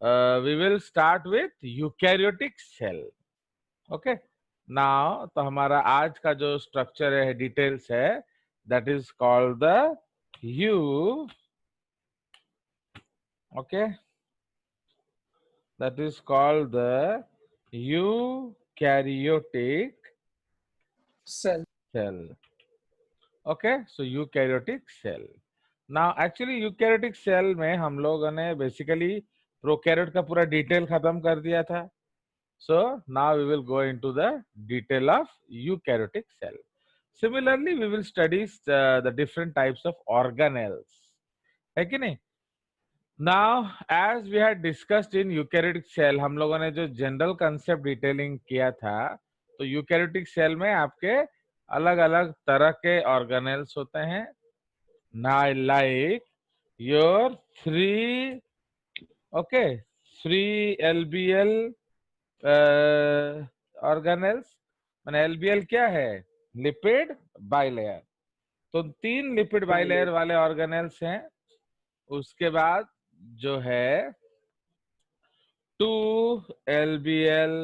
we will start with eukaryotic cell. Okay. Now, तो हमारा आज का जो स्ट्रक्चर है, डिटेल्स है, that is called the okay, that is called the eukaryotic cell. Okay, so eukaryotic cell. Now actually eukaryotic cell में हम लोगों ने basically prokaryote का पूरा डिटेल खत्म कर दिया था. So now we will go into the detail of eukaryotic cell. Similarly, we will study the different types of organelles. है कि नहीं? Now, as we had discussed in eukaryotic cell, हम लोगों ने जो जनरल कंसेप्ट डिटेलिंग किया था, तो यूकैरियोटिक सेल में आपके अलग अलग तरह के ऑर्गेनेल्स होते हैं. Now, like your three LBL organelles. मैंने LBL क्या है? Lipid bilayer. तो 3 लिपिड बाइलेयर वाले ऑर्गेनेल्स हैं. उसके बाद जो है 2 LBL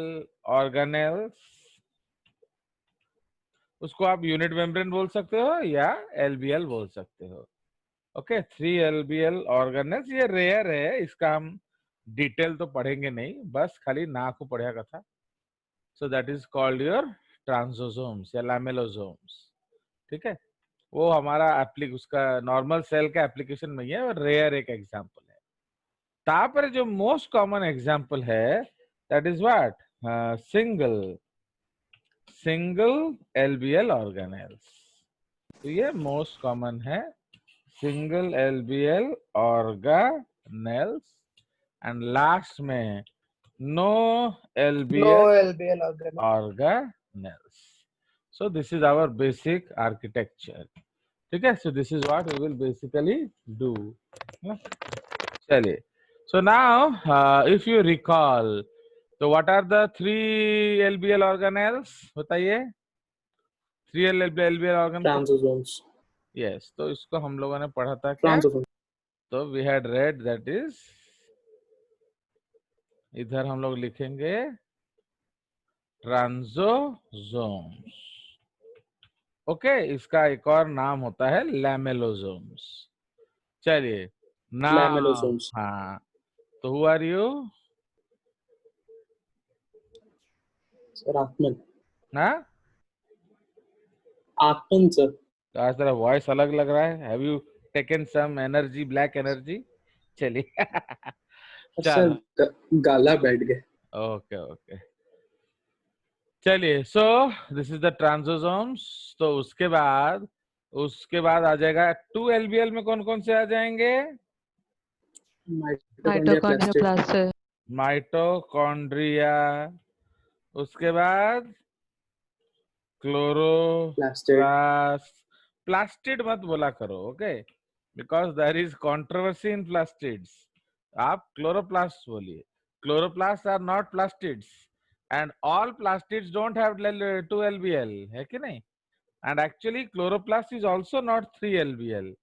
ऑर्गेनेल्स, उसको आप यूनिट मेम्ब्रेन बोल सकते हो या LBL बोल सकते हो. Okay, 3 LBL organelles. ये रेयर है, इसका हम डिटेल तो पढ़ेंगे नहीं, बस खाली ना को पढ़ेगा था. So that is called your transosomes या लैमेलोसोम्स. ठीक है, वो हमारा उसका नॉर्मल सेल का एप्लीकेशन में है और रेयर एक एग्जांपल है. तापर जो मोस्ट कॉमन एग्जांपल है, that is what? Single LBL organelles. तो ये मोस्ट कॉमन है, single LBL organelles. And last में no LBL organelles. So this is our basic architecture. ठीक है, so this is what we will basically do. चलिए, so now if you recall, so what are the 3 LBL organelles? बताइए. 3 LBL organelles. Transosomes. Yes, तो इसको हम लोगों ने पढ़ा था क्या? तो we had read that is, इधर हम लोग लिखेंगे ट्रांसोसोम्स. ओके, इसका एक और नाम होता है लैमेलोसोम्स. चलिए नाउ, हाँ, तो हु आर यू? सर आत्मन. हाँ, आत्मन सर. तो आज तेरा वॉइस अलग लग रहा है. Have you taken some energy, black energy? चलिए सर गाला बैठ गए. ओके ओके, चलिए. So this is the transosomes. तो उसके बाद आ जाएगा 2 LBL में कौन कौन से आ जाएंगे? माइटोकॉन्ड्रिया. उसके बाद क्लोरोप्लास्ट. प्लास्टिड मत बोला करो, okay, because there is controversy in plastids. आप क्लोरोप्लास्ट बोलिए. Chloroplast are not plastids and all plastids don't have 2 LBL, है कि नहीं? And actually chloroplast is also not 3 LBL.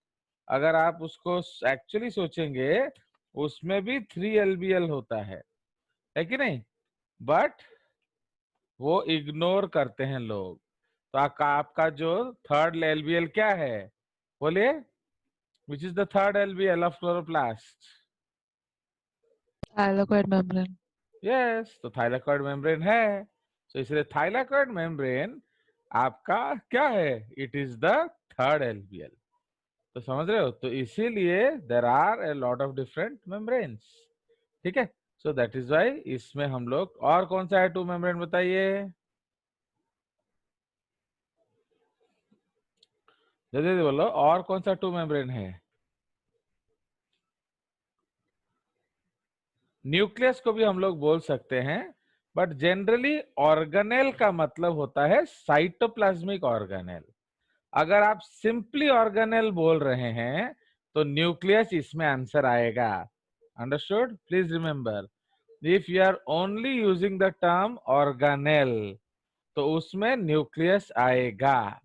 अगर आप उसको एक्चुअली सोचेंगे, उसमें भी 3 LBL होता है कि नहीं? बट वो इग्नोर करते हैं लोग. तो आपका जो 3rd LBL क्या है? बोलिए, which is the 3rd LBL of chloroplast? Thylakoid membrane. Yes, तो थाइलाकोइड मेम्ब्रेन है. तो इसलिए थाइलाकोइड मेम्ब्रेन आपका क्या है? It is the 3rd LBL. तो समझ रहे हो? तो इसीलिए there are a lot of different membranes. ठीक है, सो दैट इज व्हाई इसमें हम लोग, और कौन सा है 2 मेम्ब्रेन बताइए? जल्दी बोलो, और कौन सा 2 मेम्ब्रेन है? न्यूक्लियस को भी हम लोग बोल सकते हैं, बट जनरली ऑर्गेनेल का मतलब होता है साइटोप्लाज्मिक ऑर्गेनेल. अगर आप सिंपली ऑर्गेनेल बोल रहे हैं तो न्यूक्लियस इसमें आंसर आएगा. Understood? Please remember, if you are only using the term organelle तो उसमें न्यूक्लियस आएगा.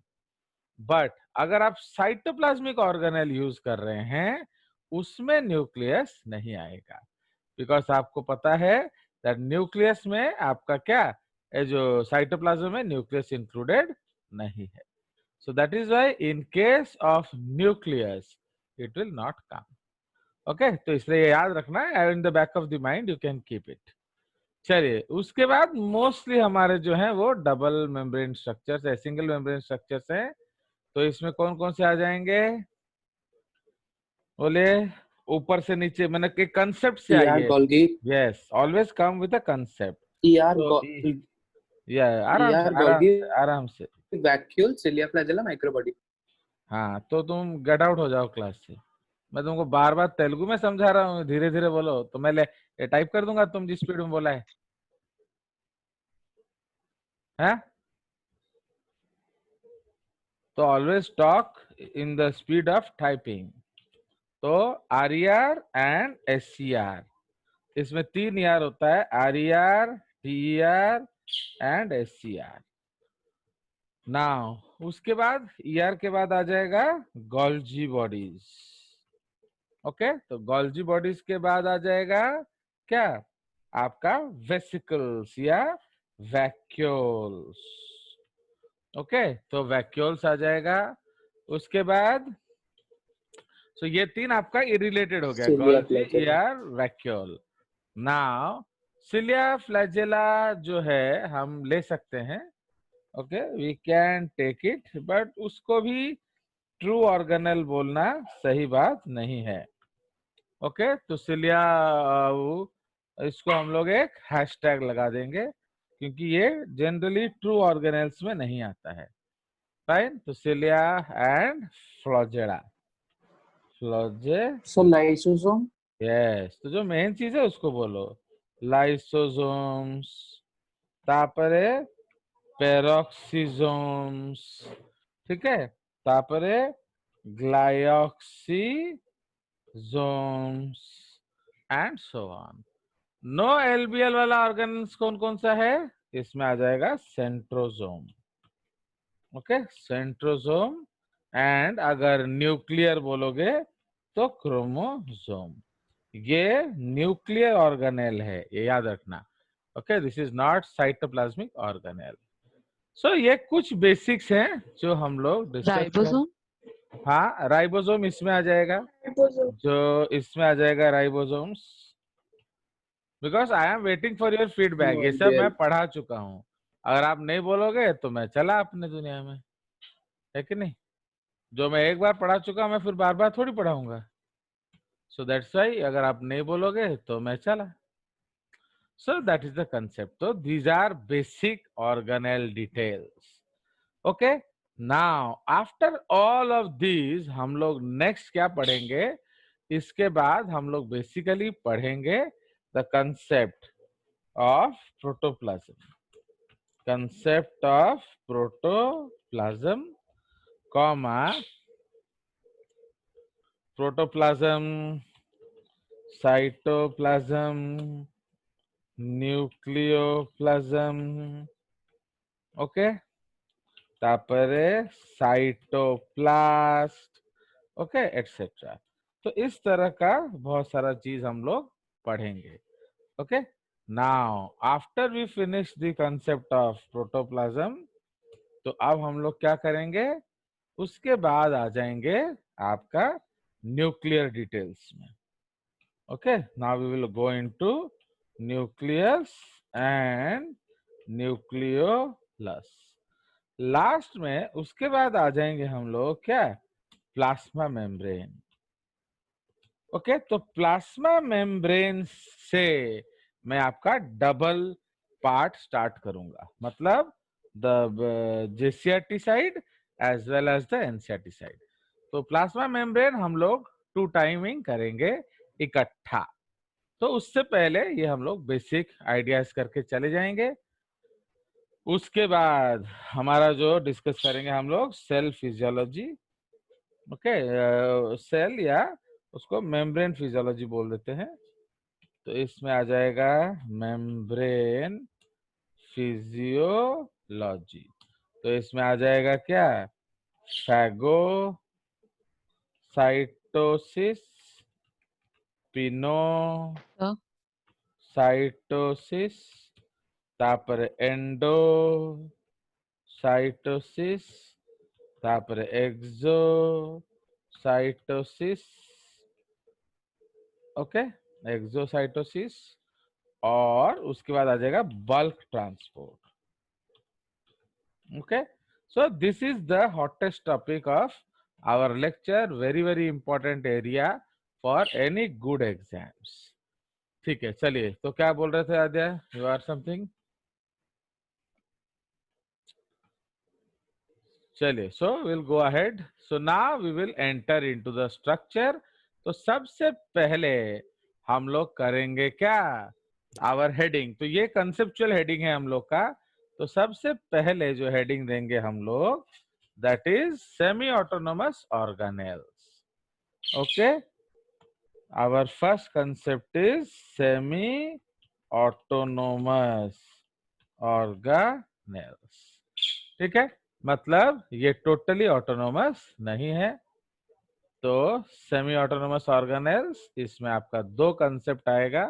बट अगर आप साइटोप्लाज्मिक ऑर्गेनेल यूज कर रहे हैं, उसमें न्यूक्लियस नहीं आएगा. बिकॉज आपको पता है दैट न्यूक्लियस में आपका क्या है, जो साइटोप्लाज्म में न्यूक्लियस इंक्लूडेड नहीं है. So that is why in case of nucleus, it will not come. Okay, तो इसलिए ये याद रखना है. In the back of the mind, you can keep it. चलिए, उसके बाद मोस्टली हमारे जो हैं वो डबल मेम्ब्रेन स्ट्रक्चर्स है, सिंगल मेम्ब्रेन स्ट्रक्चर्स हैं. तो इसमें कौन कौन से आ जाएंगे? बोले ऊपर से नीचे, मैंने के कंसेप्ट से ER आइए. Golgi, yes, always come with a concept. ER तो Go, या आराम से ER आराम Golgi, से आराम से. vacuole, cilia flagella, microbody. हाँ, तो तुम गेट आउट हो जाओ क्लास से. मैं तुमको बार बार तेलुगु में समझा रहा हूँ, धीरे धीरे बोलो. तो मैं टाइप कर दूंगा तुम जिस स्पीड में बोला है. हैं? तो always talk in the speed of typing. तो RER एंड SCR, इसमें 3 ER होता है, RER, TER and SCR. Now उसके बाद ER के बाद आ जाएगा गोल्जी बॉडीज. ओके, तो गोल्जी बॉडीज के बाद आ जाएगा क्या? आपका वेसिकल्स या वैक्यूल्स. ओके, तो वैक्यूल्स आ जाएगा. उसके बाद तो ये 3 आपका इरिलेटेड हो गया, Cilia गोल्जी flagella. या वैक्यूल. नाउ सिलिया फ्लैजेला जो है हम ले सकते हैं. Okay, we can take it, but उसको भी ट्रू ऑर्गेनल बोलना सही बात नहीं है. ओके, तो सिलिया इसको हम लोग एक हैशटैग लगा देंगे, क्योंकि ये जनरली ट्रू ऑर्गेनल्स में नहीं आता है. फाइन, तो सिलिया एंड फ्लोजेला. फ्लोजे, So lysosome, यस. तो जो मेन चीज है उसको बोलो. लाइसोसोम्स, तापरे पेरोक्सिसोम्स, ठीक है. तापरे glyoxysomes and so on. No LBL वाला ऑर्गेन्स कौन कौन सा है? इसमें आ जाएगा सेंट्रोसोम. Okay, centrosome. एंड अगर न्यूक्लियर बोलोगे तो क्रोमोसोम. ये न्यूक्लियर ऑर्गेनेल है, ये याद रखना. Okay, this is not cytoplasmic organelle. So ये कुछ बेसिक्स हैं जो हम लोग डिस्कस कर. राइबोसोम. हाँ, राइबोसोम इसमें आ जाएगा, जो इसमें आ जाएगा ribosomes. Because I am waiting for your feedback. no ये सब मैं LBL. पढ़ा चुका हूँ. अगर आप नहीं बोलोगे तो मैं चला अपने दुनिया में, है कि नहीं? जो मैं एक बार पढ़ा चुका मैं फिर बार बार थोड़ी पढ़ाऊंगा. सो दैट्स व्हाई अगर आप नहीं बोलोगे तो मैं चला. So that is the concept. So these are basic organelle details. Okay. Now after all of these हम लोग next क्या पढ़ेंगे? इसके बाद हम लोग basically पढ़ेंगे the concept of protoplasm. Concept of protoplasm, comma protoplasm, cytoplasm, nucleoplasm. Okay, तापरे साइटोप्लास्ट. Okay, et cetera. तो इस तरह का बहुत सारा चीज हम लोग पढ़ेंगे. Okay, now after we finish the concept of protoplasm, तो अब हम लोग क्या करेंगे? उसके बाद आ जाएंगे आपका न्यूक्लियर डिटेल्स में. Okay, now we will go into nucleus and nucleolus. Last में उसके बाद आ जाएंगे हम लोग क्या? Plasma membrane. ओके, तो प्लाज्मा मेम्ब्रेन से मैं आपका डबल पार्ट स्टार्ट करूंगा, मतलब the JCRT side as well as the NCRT side. तो प्लाज्मा मेम्ब्रेन हम लोग 2 टाइमिंग करेंगे इकट्ठा. तो उससे पहले ये हम लोग बेसिक आइडियाज करके चले जाएंगे. उसके बाद हमारा जो डिस्कस करेंगे हम लोग सेल फिजियोलॉजी. ओके, सेल या उसको मेम्ब्रेन फिजियोलॉजी बोल देते हैं. तो इसमें आ जाएगा मेम्ब्रेन फिजियोलॉजी. तो इसमें आ जाएगा क्या? फैगोसाइटोसिस, पिनो, हाँ. साइटोसिस, तापर एंडो साइटोसिस, तापर एक्सो साइटोसिस, ओके, एक्सोसाइटोसिस, और उसके बाद आ जाएगा bulk transport. Okay, so this is the hottest topic of our lecture, very important area for any good exams। ठीक है, चलिए, तो क्या बोल रहे थे आद्या, यू आर समथिंग? चलिए, so will go ahead. So now we will enter into the structure. तो सबसे पहले हम लोग करेंगे क्या, आवर हेडिंग। तो ये कंसेप्चुअल हेडिंग है हम लोग का। तो सबसे पहले जो हेडिंग देंगे हम लोग, that is semi autonomous organelles. Okay, our first concept is semi autonomous organelles. ठीक है, मतलब ये टोटली ऑटोनोमस नहीं है। तो सेमी ऑटोनोमस ऑर्गेनेल्स, इसमें आपका दो कंसेप्ट आएगा।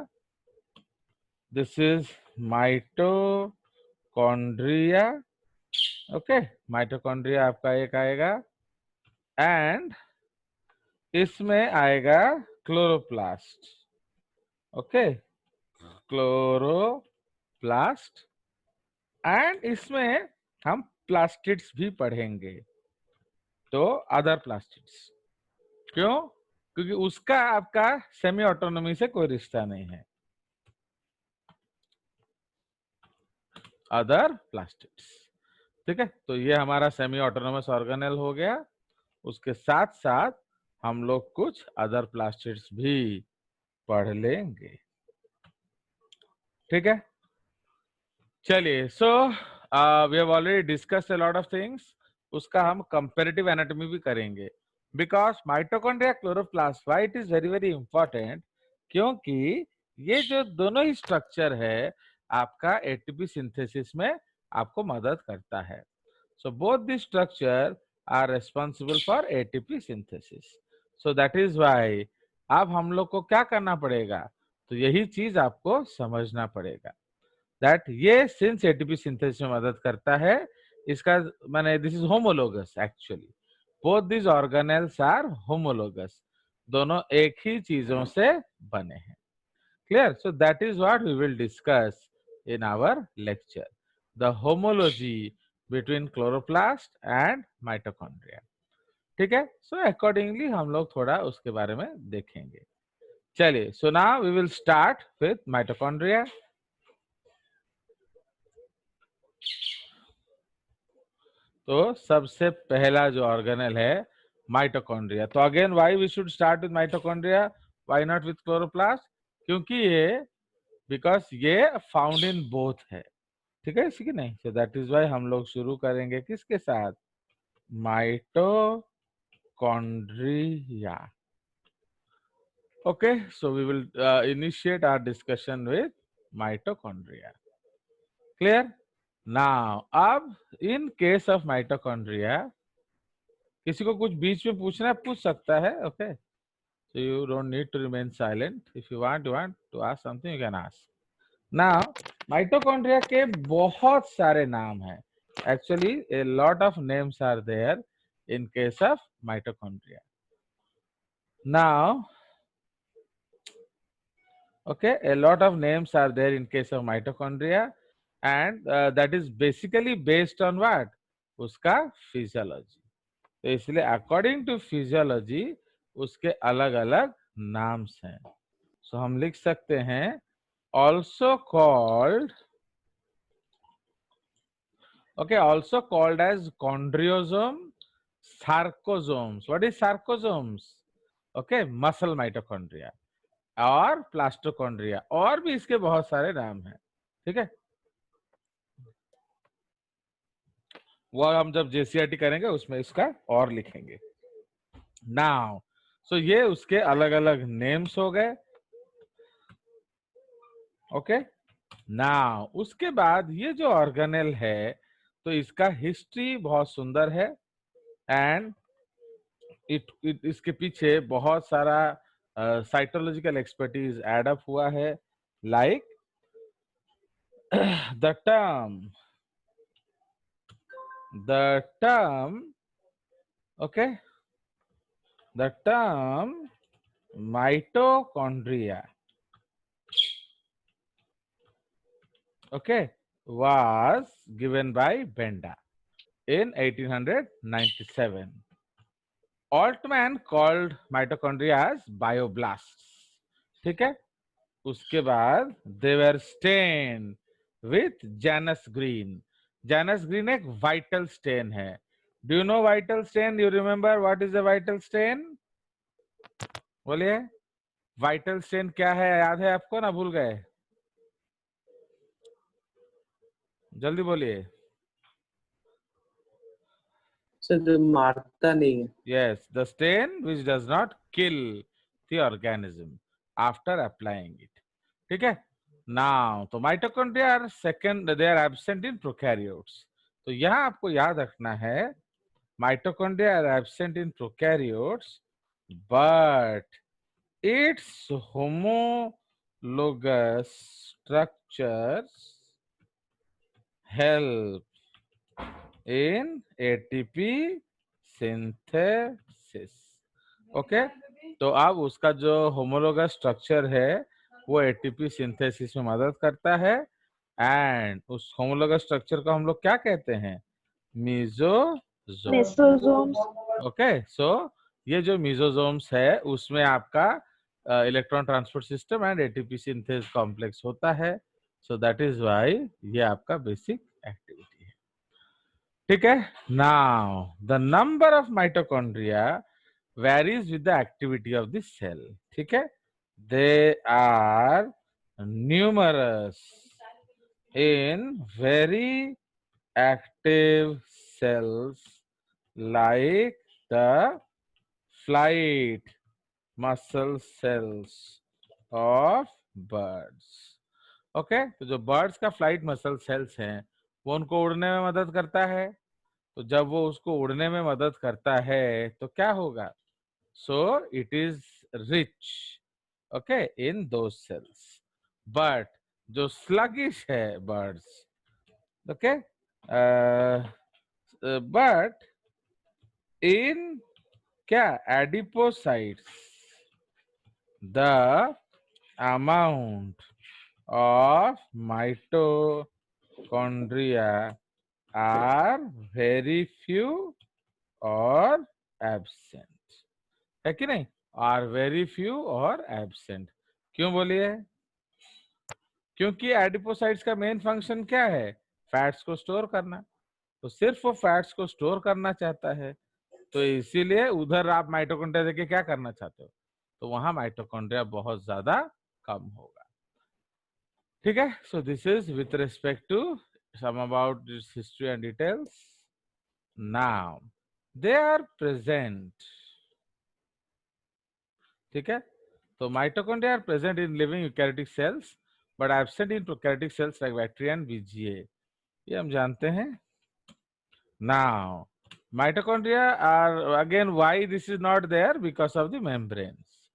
This is mitochondria, okay, mitochondria आपका एक आएगा, एंड इसमें आएगा क्लोरोप्लास्ट। ओके, क्लोरोप्लास्ट, एंड इसमें हम प्लास्टिड्स भी पढ़ेंगे। तो अदर प्लास्टिड्स, क्यों? क्योंकि उसका आपका सेमी ऑटोनॉमी से कोई रिश्ता नहीं है। अदर प्लास्टिड्स, ठीक है। तो ये हमारा सेमी ऑटोनोमस ऑर्गेनेल हो गया। उसके साथ साथ हम लोग कुछ अदर प्लास्टिड्स भी पढ़ लेंगे, ठीक है। चलिए, so we have already discussed a lot of things. उसका हम कंपैरेटिव एनाटॉमी भी करेंगे, because mitochondria, chloroplast, why it is very important, क्योंकि ये जो दोनों ही स्ट्रक्चर है आपका एटीपी सिंथेसिस में आपको मदद करता है। So both the structure are responsible for ATP synthesis. So that is why अब हम लोग को क्या करना पड़ेगा, तो यही चीज आपको समझना पड़ेगा, दैट ये सिंस एटीपी सिंथेसिस में मदद करता है, इसका माने this is homologous. Actually both this organelles are homologous, दोनों एक ही चीजों से बने हैं। Clear? So that is what we will discuss in our lecture, the homology between chloroplast and mitochondria. ठीक है, सो अकॉर्डिंगली हम लोग थोड़ा उसके बारे में देखेंगे। चलिए, so now we will start with mitochondria. तो सबसे पहला जो ऑर्गेनेल है माइटोकॉन्ड्रिया। तो again why we should start with mitochondria, why not with chloroplast? क्योंकि ये, बिकॉज ये फाउंड इन बोथ है, ठीक है, इसी की नहीं। सो दैट इज व्हाई हम लोग शुरू करेंगे किसके साथ, mitochondria. Okay, so we will initiate our discussion with mitochondria. Clear? Now अब इन केस ऑफ माइटोकॉन्ड्रिया, किसी को कुछ बीच में पूछना है पूछ सकता है, okay, so you don't need to remain silent. If you want to ask something, you can ask. Now mitochondria के बहुत सारे नाम हैं, actually a lot of names are there in case of mitochondria. Now okay, a lot of names are there in case of mitochondria, and that is basically based on what, उसका physiology। तो इसलिए according to physiology उसके अलग अलग नाम्स हैं। सो हम लिख सकते हैं also called, okay, also called as chondriosome, sarcosomes. What is sarcosomes? Okay, muscle mitochondria और प्लास्टोकॉन्ड्रिया, और भी इसके बहुत सारे नाम हैं, ठीक है। वो हम जब जेसीआरटी करेंगे उसमें इसका और लिखेंगे। नाउ सो ये उसके अलग अलग नेम्स हो गए, ओके। नाउ उसके बाद ये जो ऑर्गेनेल है, तो इसका हिस्ट्री बहुत सुंदर है, एंड इसके पीछे बहुत सारा साइटोलॉजिकल एक्सपर्टीज एड अप हुआ है। like the term okay, the term mitochondria, okay, was given by Benda in 1897. Altman called mitochondria as bioblasts. ठीक है, उसके बाद they were stained with Janus green. Janus green एक vital stain है. Do you know vital stain? You remember what is a vital stain? बोलिए, vital stain क्या है, याद है आपको ना भूल गए? जल्दी बोलिए. सर जो मारता नहीं है. Yes, the stain which does not kill the organism after applying it. ठीक है. Now, तो mitochondria are second, they are absent in prokaryotes. तो यहाँ आपको याद रखना है, mitochondria are absent in prokaryotes, but its homologous structures help in ATP synthesis. Okay, तो अब उसका जो होमोलोगस स्ट्रक्चर है वो एटीपी सिंथेसिस में मदद करता है. एंड उस होमोलोगस स्ट्रक्चर को हम लोग क्या कहते हैं? मेसोजोम. ओके, सो ये जो मेसोजोम्स है उसमें आपका electron transport system and ATP synthase complex होता है. सो दैट इज व्हाई ये आपका बेसिक एक्टिविटी है. ठीक है. Now the number of mitochondria varies with the activity of the cell. ठीक है, they are numerous in very active cells like the flight muscle cells of birds. Okay, तो जो birds का फ्लाइट मसल सेल्स हैं वो उनको उड़ने में मदद करता है. तो जब वो उसको उड़ने में मदद करता है तो क्या होगा? So it is rich, okay, in those cells. But जो sluggish है birds, okay, but in क्या adipocytes the amount of mitochondria are very few or absent. है कि नहीं? आर वेरी फ्यू और एब्सेंट. क्यों बोलिए? क्योंकि एडिपोसाइट्स का मेन फंक्शन क्या है? फैट्स को स्टोर करना. तो सिर्फ वो फैट्स को स्टोर करना चाहता है, तो इसीलिए उधर आप माइटोकॉन्ड्रिया देके क्या करना चाहते हो? तो वहां माइटोकॉन्ड्रिया बहुत ज्यादा कम होगा. ठीक है. So this is with respect to some about this history and details. Now they are present. ठीक है, तो mitochondria are present in living eukaryotic cells but absent in prokaryotic cells like bacteria and BGA. ये हम जानते हैं. Now mitochondria are again, why this is not there? Because of the membranes.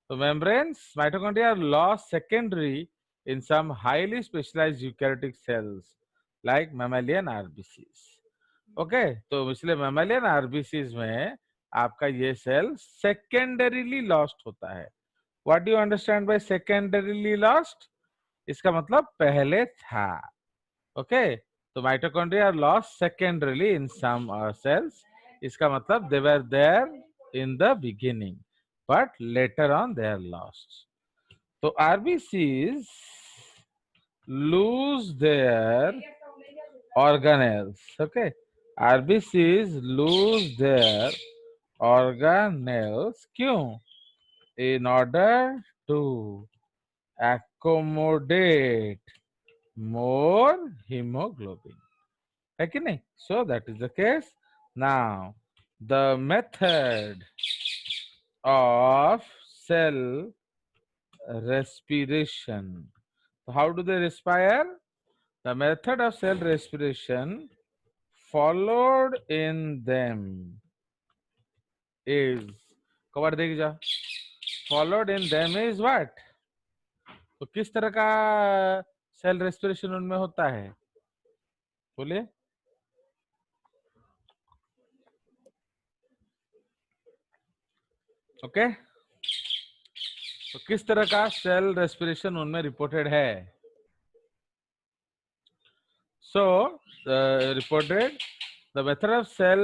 तो membranes, mitochondria are lost secondary in some highly specialized eukaryotic cells like mammalian RBCs. Okay, तो इसलिए mammalian RBCs में आपका ये सेल सेकेंडरीली लॉस्ट होता है. What do you understand by secondarily lost? इसका मतलब पहले था. ओके, तो mitochondria are lost secondarily in some cells. इसका मतलब they were there in the beginning but later on they are lost. तो RBCs lose their organelles. Okay, RBCs lose their organelles. क्यों? In order to accommodate more hemoglobin. है कि नहीं? So that is the case. Now the method of cell respiration. So how do they respire? The method of cell respiration followed in them is, cover देखिए जा, followed in them is what? तो किस तरह का cell respiration उनमें होता है, बोलिए। ओके, तो किस तरह का सेल रेस्पिरेशन उनमें रिपोर्टेड है? So reported the method of cell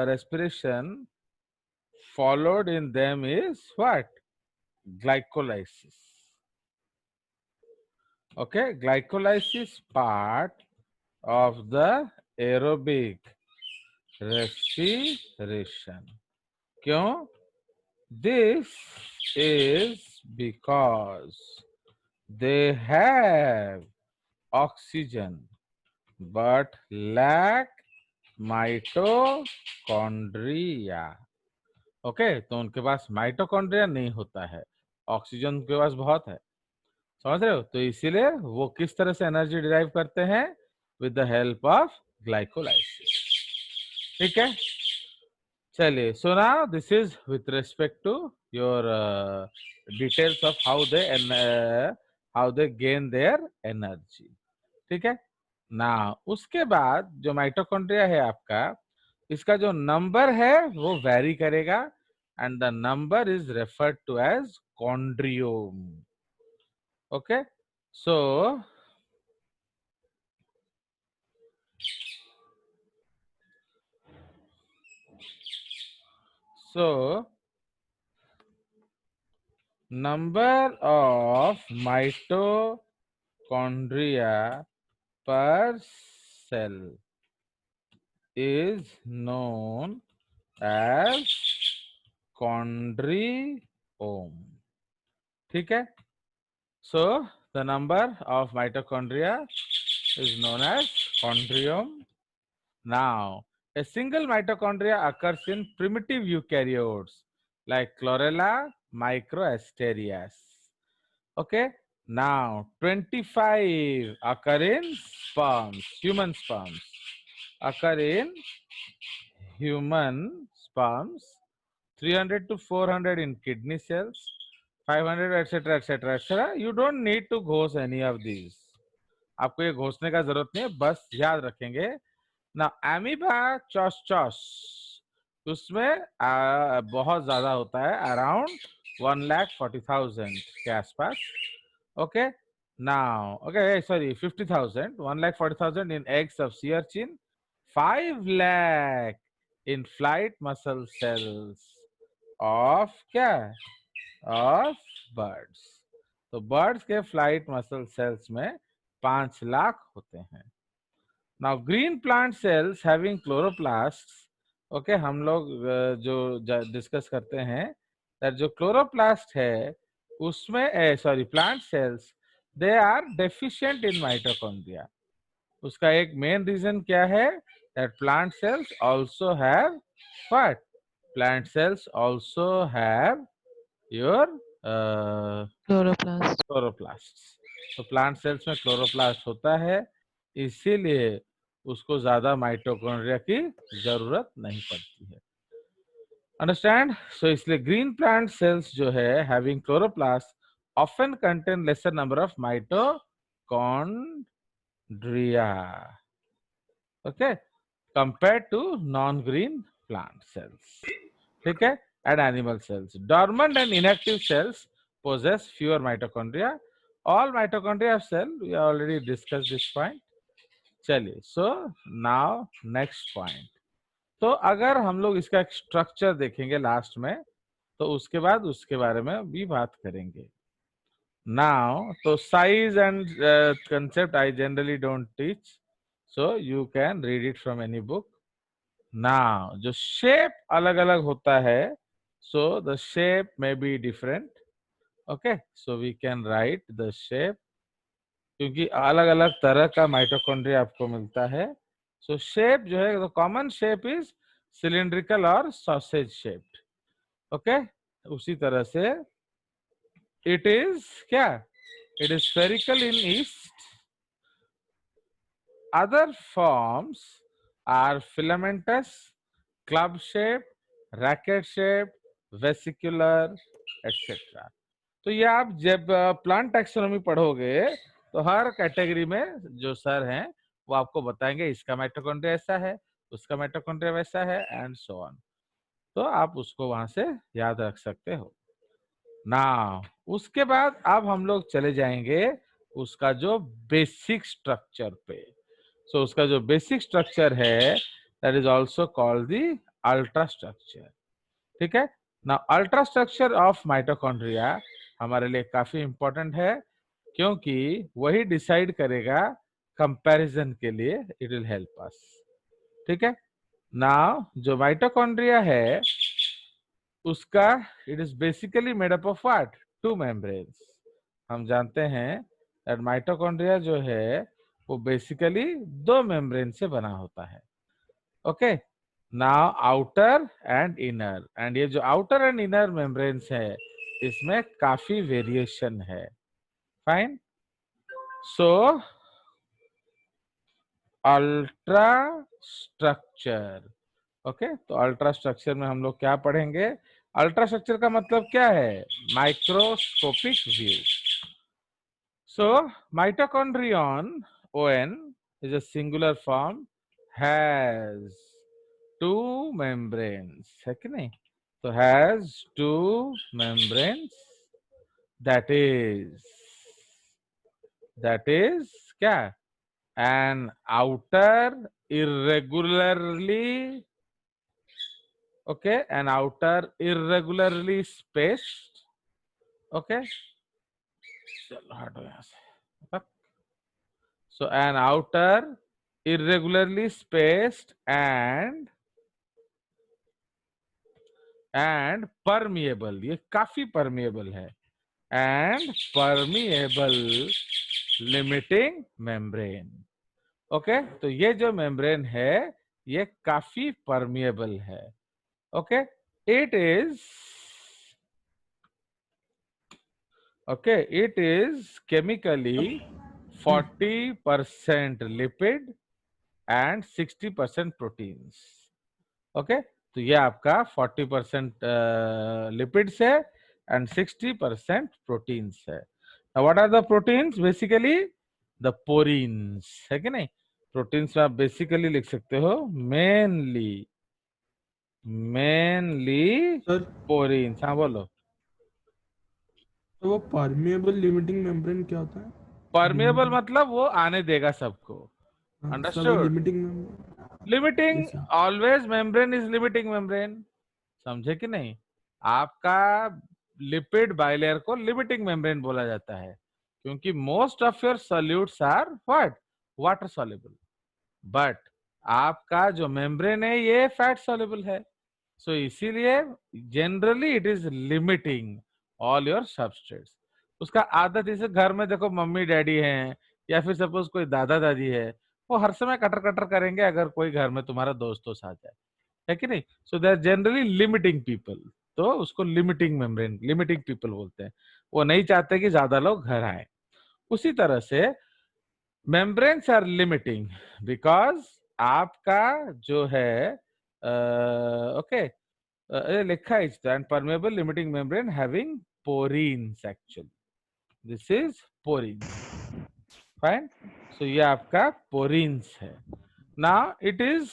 respiration followed in them is what? Glycolysis. Okay, glycolysis part of the aerobic respiration. क्यों? This is because they have oxygen but lack mitochondria. Okay, तो उनके पास mitochondria नहीं होता है, oxygen उनके पास बहुत है, समझ रहे हो? तो इसीलिए वो किस तरह से एनर्जी डिराइव करते हैं? With the help of glycolysis. ठीक है, चलिए। So now this is with respect to your details of how they gain their energy. ठीक है ना, उसके बाद जो माइटोकॉन्ड्रिया है आपका, इसका जो नंबर है वो वेरी करेगा and the number is referred to as chondriome. Okay, so number of mitochondria per cell is known as chondriome. ठीक है, so the number of mitochondria is known as chondriome. Now, a single mitochondria occurs in primitive eukaryotes like chlorella, microasterias. Okay, now 25 occur in sperms, human sperms. Occur in human sperms, 300 to 400 in kidney cells, 500 etc etc etc. You don't need to Ghosh any of these. आपको ये घोषने का जरूरत नहीं है, बस याद रखेंगे ना। एमीबा चॉस उसमें बहुत ज्यादा होता है, अराउंड 1,40,000 के आसपास। Okay, now okay sorry 50,000, 1,40,000 in eggs of sea urchin, 5 lakh in flight muscle cells of क्या, ऑफ बर्ड्स। तो बर्ड्स के फ्लाइट मसल सेल्स में 5 लाख होते हैं। Now green plant sales having chloroplast, okay, हम लोग जो डिस्कस करते हैं दैट जो क्लोरोप्लास्ट है उसमें sorry plant cells they are deficient in mitochondria. उसका एक मेन रीजन क्या है? That plant cells also have what? Plant cells also have your chloroplast. Chloroplast. तो प्लांट सेल्स में क्लोरोप्लास्ट होता है, इसीलिए उसको ज्यादा माइटोकॉन्ड्रिया की जरूरत नहीं पड़ती है। अंडरस्टैंड? सो इसलिए ग्रीन प्लांट सेल्स जो है having chloroplast often contain lesser number of mitochondria, okay, compared to non green plant cells. ठीक है, and animal cells. Dormant and inactive cells possess fewer mitochondria. All mitochondria have cell. We already discussed this point. चलिए, so now next point. तो अगर हम लोग इसका एक structure देखेंगे लास्ट में, तो उसके बाद उसके बारे में भी बात करेंगे। Now, तो size and concept I generally don't teach, so you can read it from any book. Now, जो शेप अलग अलग होता है, so the shape may be different. Okay, so we can write the shape क्योंकि अलग अलग तरह का माइटोकॉन्ड्रिया आपको मिलता है। so shape जो है, the common shape is cylindrical और sausage shaped. Okay, उसी तरह से it is क्या? It is spherical in east. Other forms are filamentous, club shaped, racket shaped, vesicular, etc. तो ये आप जब प्लांट टैक्सोनॉमी पढ़ोगे तो हर कैटेगरी में जो सर हैं वो आपको बताएंगे इसका माइटोकॉन्ड्रिया ऐसा है, उसका माइटोकॉन्ड्रिया वैसा है एंड सो ऑन। तो आप उसको वहां से याद रख सकते हो ना। उसके बाद अब हम लोग चले जाएंगे उसका जो बेसिक स्ट्रक्चर पे। सो उसका जो बेसिक स्ट्रक्चर है that is also called the ultra structure. ठीक है ना। अल्ट्रा स्ट्रक्चर ऑफ माइटोकॉन्ड्रिया हमारे लिए काफी इंपॉर्टेंट है क्योंकि वही डिसाइड करेगा कंपैरिजन के लिए, इट विल हेल्प अस। ठीक है ना। जो माइटोकॉन्ड्रिया है उसका it is basically made up of what, to membranes. हम जानते हैं दैट माइटोकॉन्ड्रिया जो है वो बेसिकली दो मेम्ब्रेन से बना होता है। Okay now outer and inner, and ये जो आउटर एंड इनर मेम्ब्रेन्स है इसमें काफी वेरिएशन है। फाइन। सो अल्ट्रा स्ट्रक्चर। ओके तो अल्ट्रा स्ट्रक्चर में हम लोग क्या पढ़ेंगे? अल्ट्रा स्ट्रक्चर का मतलब क्या है? Microscopic view. So mitochondrion ON is a singular form, has two membranes, है कि नहीं? तो has two membranes, that is क्या? An outer irregularly, okay, an outer irregularly spaced, okay, चलो हटो यहाँ से। So an outer irregularly spaced and permeable, ये काफी permeable है, and permeable limiting membrane। Okay तो ये जो मेम्ब्रेन है ये काफी परमिएबल है। Okay it is chemically 40% lipid and 60% proteins. Okay तो ये आपका 40% लिपिड्स है एंड 60% प्रोटीन्स है। What are the proteins? Basically the porins, है कि नहीं? प्रोटीन्स में आप बेसिकली लिख सकते हो मेनली सर पोरीन्स। हाँ बोलो। तो वो परमिएबल लिमिटिंग मेम्ब्रेन क्या होता है? परमिएबल मतलब वो आने देगा सबको। हाँ, सर वो अंडरस्टूड? लिमिटिंग मेम्ब्रेन लिमिटिंग, जैसे always membrane is limiting membrane. समझे कि नहीं? आपका लिपिड बाइलेयर को लिमिटिंग मेम्ब्रेन बोला जाता है क्योंकि most of your solutes are what, water soluble, but आपका जो मेम्ब्रेन है ये फैट सॉल्युबल है। सो इसीलिए generally it is limiting all your substrates. उसका आदत, जैसे घर में देखो मम्मी डैडी हैं या फिर सपोज कोई दादा दादी है, वो हर समय कटर कटर करेंगे अगर कोई घर में तुम्हारा दोस्त आ जाए, है कि नहीं? So they are generally limiting people, तो उसको लिमिटिंग मेम्ब्रेन, लिमिटिंग पीपल बोलते हैं। वो नहीं चाहते कि ज्यादा लोग घर आए। उसी तरह से मेम्ब्रेन्स आर लिमिटिंग बिकॉज आपका जो है ओके लिखा है and permeable limiting membrane having porins, actually this is porins. Fine. So ये आपका पोरीन्स है। Now it is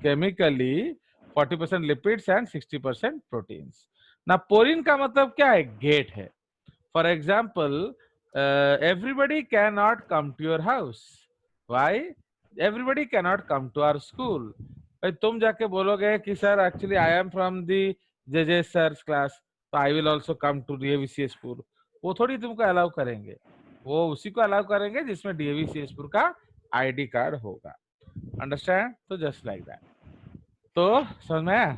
chemically 40% lipids and 60% proteins. ना पोरीन का मतलब क्या है? गेट है। For example everybody cannot come to your house. Why? Everybody cannot come to our school. भाई तुम जाके बोलोगे कि sir actually I am from the J sir class, तो I will also come to DAV-CSपुर, वो थोड़ी तुमको अलाउ करेंगे। वो उसी को अलाउ करेंगे जिसमें DAV-CSपुर का ID कार्ड होगा। अंडरस्टैंड? तो जस्ट लाइक दैट। तो समझ में आया?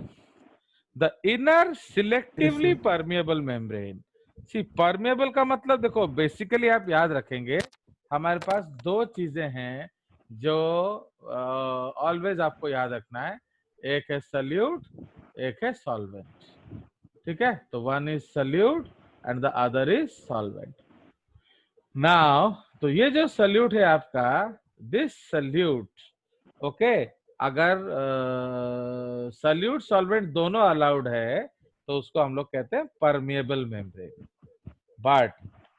The inner selectively permeable membrane. सी परमिएबल का मतलब देखो बेसिकली आप याद रखेंगे हमारे पास दो चीजें हैं जो ऑलवेज आपको याद रखना है, एक है सल्यूट, एक है सॉल्वेंट। ठीक है तो one is solute and the other is solvent. Now तो ये जो सल्यूट है आपका, दिस सल्यूट, ओके, अगर सल्यूट सॉल्वेंट दोनों अलाउड है तो उसको हम लोग कहते हैं परमिएबल मेम्ब्रेन। बट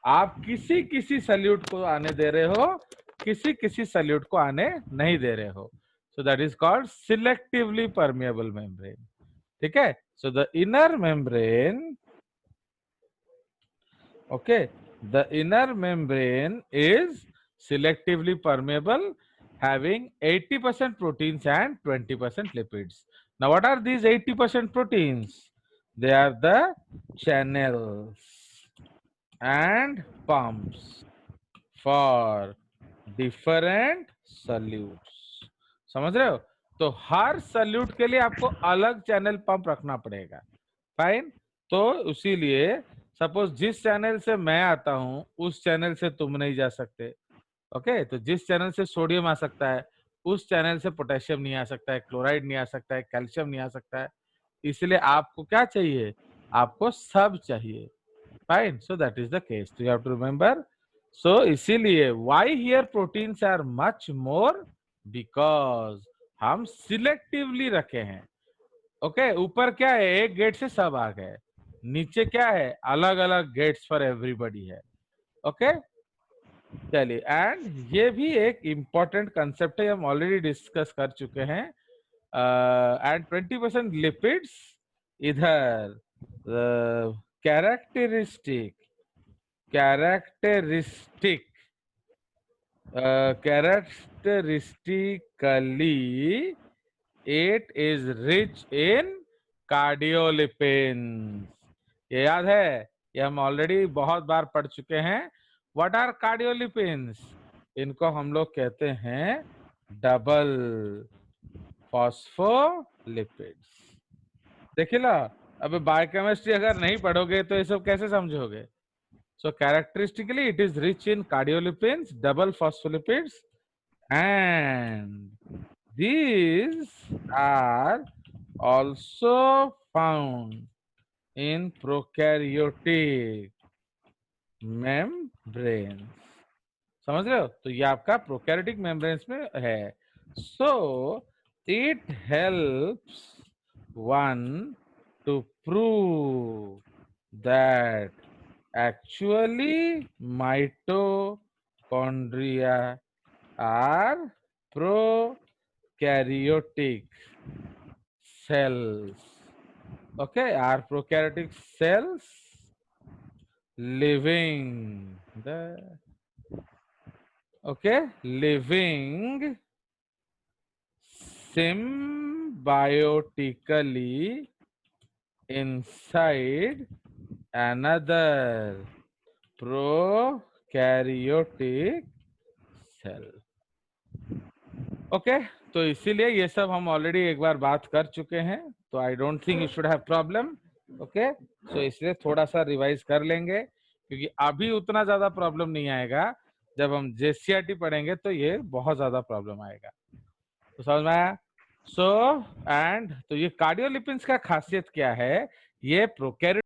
आप किसी किसी सल्यूट को आने दे रहे हो, किसी किसी सल्यूट को आने नहीं दे रहे हो. सो that is called selectively permeable membrane. ठीक है. So the inner membrane, okay, the inner membrane is selectively permeable, having 80% proteins and 20% lipids. Now what are these 80% proteins? They are the channels and pumps for different solutes. समझ रहे हो? तो हर salute के लिए आपको अलग चैनल पंप रखना पड़ेगा. फाइन. तो इसीलिए सपोज जिस चैनल से मैं आता हूं उस चैनल से तुम नहीं जा सकते. ओके. तो जिस चैनल से सोडियम आ सकता है उस चैनल से पोटेशियम नहीं आ सकता है, क्लोराइड नहीं आ सकता है, कैल्शियम नहीं आ सकता है. इसलिए आपको क्या चाहिए? आपको सब चाहिए. Fine. So that is the case. You have to remember. So इसीलिए why here proteins are much more, because हम सिलेक्टिवली रखे हैं. ओके. ऊपर क्या है? एक गेट से सब आ गए. नीचे क्या है? अलग अलग गेट्स फॉर एवरीबॉडी है. ओके. चलिए. एंड ये भी एक इंपॉर्टेंट कंसेप्ट है, हम ऑलरेडी डिस्कस कर चुके हैं. एंड 20% लिपिड्स इधर characteristically it is rich in कार्डियोलिपिन्स. ये याद है? ये हम ऑलरेडी बहुत बार पढ़ चुके हैं. What are cardiolipins? इनको हम लोग कहते हैं डबल फॉस्फोलिपिड्स. देखिए ना, अब बायोकेमिस्ट्री अगर नहीं पढ़ोगे तो ये सब कैसे समझोगे? So characteristically it is rich in cardiolipins, double phospholipids, and these are also found in prokaryotic membranes. समझ रहे हो? तो ये आपका प्रोकैरियोटिक मेम्ब्रेन्स में है. So it helps one two prove that actually mitochondria are prokaryotic cells. Okay, are prokaryotic cells living living symbiotically inside another prokaryotic cell. Okay. तो इसीलिए ये सब हम ऑलरेडी एक बार बात कर चुके हैं, तो I don't think you should have problem. Okay. So इसलिए थोड़ा सा रिवाइज कर लेंगे, क्योंकि अभी उतना ज्यादा प्रॉब्लम नहीं आएगा. जब हम जेसीआरटी पढ़ेंगे तो ये बहुत ज्यादा प्रॉब्लम आएगा. तो समझ में आया? सो एंड तो ये कार्डियोलिपिन्स का खासियत क्या है? ये प्रोकैरियोटिक